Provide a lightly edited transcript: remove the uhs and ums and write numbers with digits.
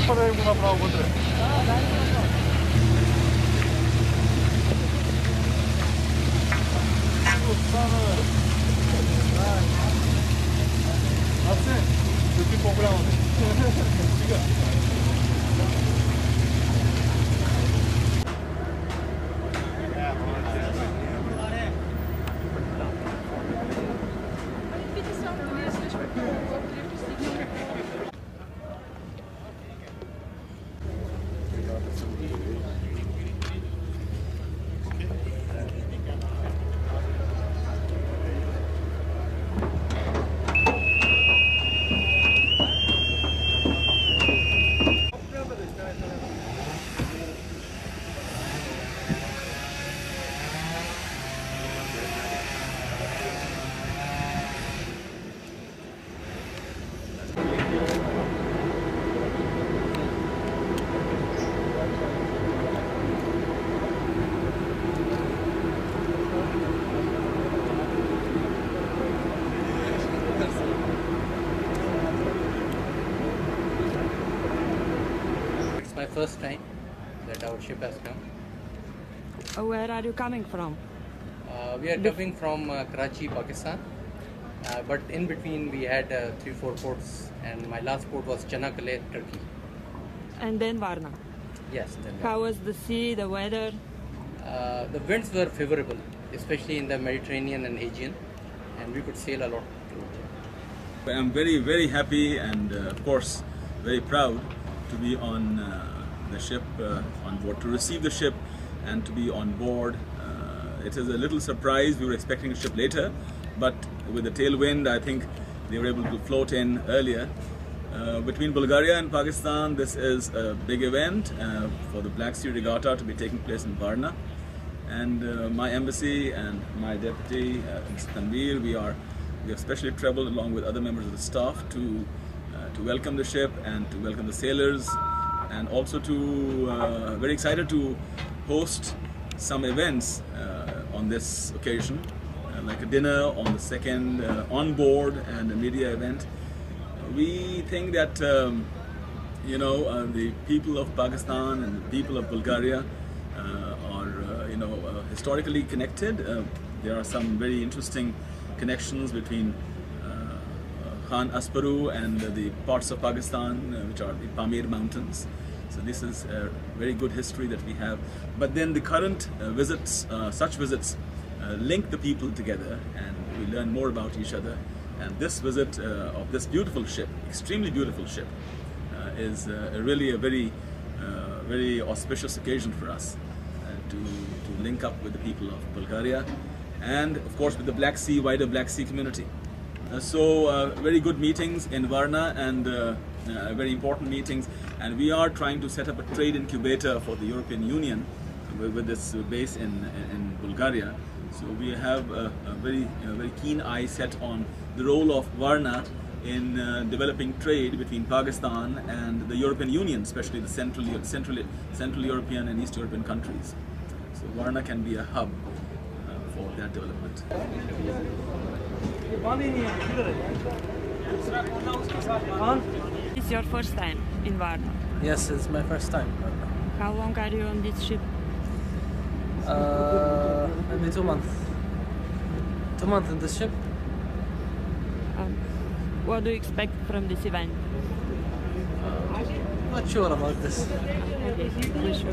подаем направо вътре. Аце, да ти по-голямо. My first time that our ship has come. Where are you coming from? We are coming from Karachi, Pakistan, but in between we had 3-4 ports, and my last port was Chanakale, Turkey. And then Varna. Yes. Then How was the sea, the weather? the winds were favorable, especially in the Mediterranean and Aegean, and we could sail a lot. I'm very, very happy and of course very proud to be on the ship, on board, to receive the ship and to be on board. It is a little surprise. We were expecting a ship later, but with the tailwind, I think they were able to float in earlier. Between Bulgaria and Pakistan, this is a big event for the Black Sea Regatta to be taking place in Varna. And my embassy and my deputy, Mr. Tanveer, we have specially traveled along with other members of the staff to welcome the ship and to welcome the sailors, and also to very excited to host some events on this occasion, like a dinner on the second on board and a media event. We think that the people of Pakistan and the people of Bulgaria are historically connected. There are some very interesting connections between Khan Asparu and the parts of Pakistan which are the Pamir Mountains. So this is a very good history that we have. But then the current visits, such visits, link the people together, and we learn more about each other. And this visit of this beautiful ship, extremely beautiful ship, is really a very auspicious occasion for us to link up with the people of Bulgaria, and of course with the wider Black Sea community. Very good meetings in Varna, and very important meetings, and we are trying to set up a trade incubator for the European Union with this base in Bulgaria. So we have a very keen eye set on the role of Varna in developing trade between Pakistan and the European Union, especially the Central European and East European countries. So Varna can be a hub for that development. It's your first time in Varna. Yes, it's my first time. How long are you on this ship? Maybe 2 months. 2 months in the ship. What do you expect from this event? Not sure about this. Okay, wish you.